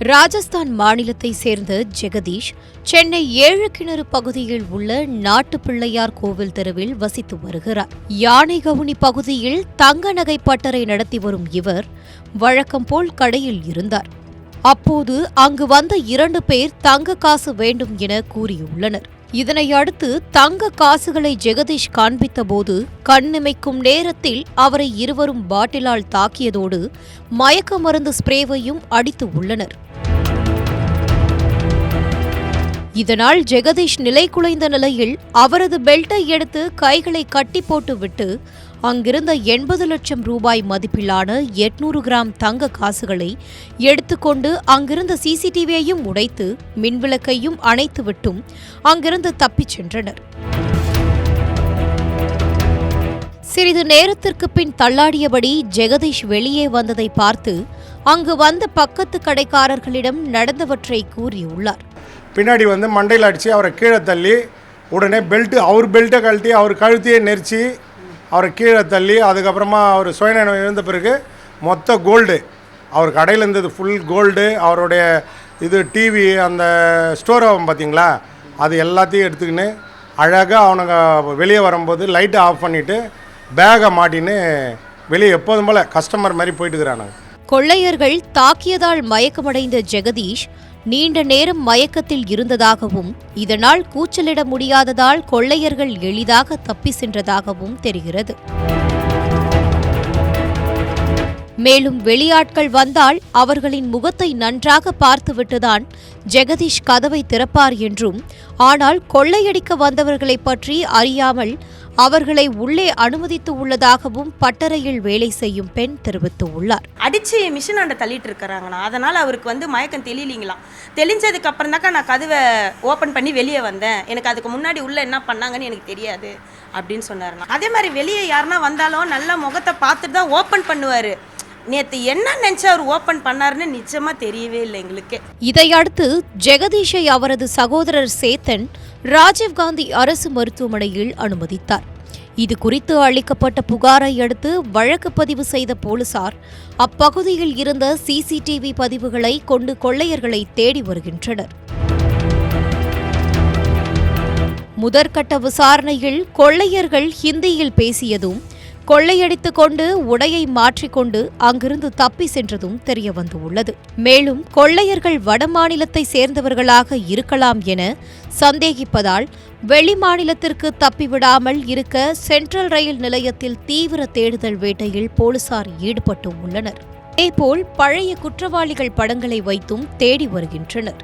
ராஜஸ்தான் மாநிலத்தை சேர்ந்த ஜெகதீஷ் சென்னை 7 கிணறு பகுதியில் உள்ள நாட்டு பிள்ளையார் கோவில் தெருவில் வசித்து வருகிறார். யானைகவுனி பகுதியில் தங்க நகை பட்டறை நடத்தி வரும் இவர் வழக்கம் போல் கடையில் இருந்தார். அப்போது அங்கு வந்த 2 பேர் தங்க காசு வேண்டும் என கூறியுள்ளனர். இதனை அடுத்து தங்க காசுகளை ஜெகதீஷ் காண்பித்தபோது கண்ணிமைக்கும் நேரத்தில் அவரை இருவரும் பாட்டிலால் தாக்கியதோடு மயக்க மருந்து ஸ்ப்ரேவையும் அடித்து உள்ளனர். இதனால் ஜெகதீஷ் நிலை குலைந்த நிலையில் அவரது பெல்ட்டை எடுத்து கைகளை கட்டி போட்டு விட்டு அங்கிருந்த 80 லட்சம் ரூபாய் மதிப்பிலான 800 கிராம் தங்க காசுகளை எடுத்துக்கொண்டு அங்கிருந்த சிசிடிவியையும் உடைத்து மின்விளக்கையும் அணைத்துவிட்டும் அங்கிருந்து தப்பிச் சென்றனர். சிறிது நேரத்திற்கு பின் தள்ளாடியபடி ஜெகதீஷ் வெளியே வந்ததை பார்த்து அங்கு வந்த பக்கத்து கடைக்காரர்களிடம் நடந்தவற்றை கூறியுள்ளார். பின்னாடி வந்து மண்டையில் அடித்து அவரை கீழே தள்ளி உடனே அவர் பெல்ட்டை கழட்டி அவர் கழுத்தையே நெரிச்சு அவரை கீழே தள்ளி அதுக்கப்புறமா அவர் சுயநலம் இருந்த பிறகு மொத்த கோல்டு அவர் கடையில் இருந்தது ஃபுல் கோல்டு, அவருடைய டிவி அந்த ஸ்டோர் ஆகும் பார்த்தீங்களா, அது எல்லாத்தையும் எடுத்துக்கின்னு அழகாக அவனுங்க வெளியே வரும்போது லைட்டை ஆஃப் பண்ணிவிட்டு பேகை மாட்டின்னு வெளியே எப்போதும் போல் கஸ்டமர் மாதிரி போயிட்டுக்கிறானுங்க. கொள்ளையர்கள் தாக்கியதால் மயக்கமடைந்த ஜெகதீஷ் நீண்ட நேரம் மயக்கத்தில் இருந்ததாகவும் இதனால் கூச்சலிட முடியாததால் கொள்ளையர்கள் எளிதாக தப்பி சென்றதாகவும் தெரிகிறது. மேலும் வெளியாட்கள் வந்தால் அவர்களின் முகத்தை நன்றாக பார்த்துவிட்டுதான் ஜெகதீஷ் கதவை திறப்பார் என்றும், ஆனால் கொள்ளையடிக்க வந்தவர்களை பற்றி அறியாமல் அவர்களை உள்ளே அனுமதித்து உள்ளதாகவும் பட்டறையில் வேலை செய்யும் பெண் தெரிவித்துள்ளார். அடிச்சு மிஷின் ஆண்ட தள்ளிட்டு இருக்கிறாங்கண்ணா, அதனால அவருக்கு மயக்கம் தெரியலீங்களாம். தெளிஞ்சதுக்கு அப்புறம் தாக்கா நான் கதவை ஓப்பன் பண்ணி வெளியே வந்தேன், எனக்கு அதுக்கு முன்னாடி உள்ள என்ன பண்ணாங்கன்னு எனக்கு தெரியாது அப்படின்னு சொன்னாருண்ணா. அதே மாதிரி வெளியே யாருன்னா வந்தாலும் நல்ல முகத்தை பார்த்துட்டு தான் ஓப்பன் பண்ணுவார். நேற்று என்ன நினைச்சு அவர் ஓப்பன் பண்ணாருன்னு நிச்சயமா தெரியவே இல்லை எங்களுக்கு. இதையடுத்து ஜெகதீஷை அவரது சகோதரர் சேத்தன் ராஜீவ்காந்தி அரசு மருத்துவமனையில் அனுமதித்தார். இது குறித்து அளிக்கப்பட்ட புகாரை அடுத்து வழக்கு பதிவு செய்த போலீசார் அப்பகுதியில் இருந்த சிசிடிவி பதிவுகளை கொண்டு கொள்ளையர்களை தேடி வருகின்றனர். முதற்கட்ட விசாரணையில் கொள்ளையர்கள் ஹிந்தியில் பேசியதும் கொள்ளையடித்துக் கொண்டு உடையை மாற்றிக்கொண்டு அங்கிருந்து தப்பி சென்றதும் தெரியவந்துள்ளது. மேலும் கொள்ளையர்கள் வடமாநிலத்தை சேர்ந்தவர்களாக இருக்கலாம் என சந்தேகிப்பதால் வெளிமாநிலத்திற்கு தப்பிவிடாமல் இருக்க சென்ட்ரல் ரயில் நிலையத்தில் தீவிர தேடுதல் வேட்டையில் போலீசார் ஈடுபட்டு உள்ளனர். இதேபோல் பழைய குற்றவாளிகள் படங்களை வைத்தும் தேடி வருகின்றனர்.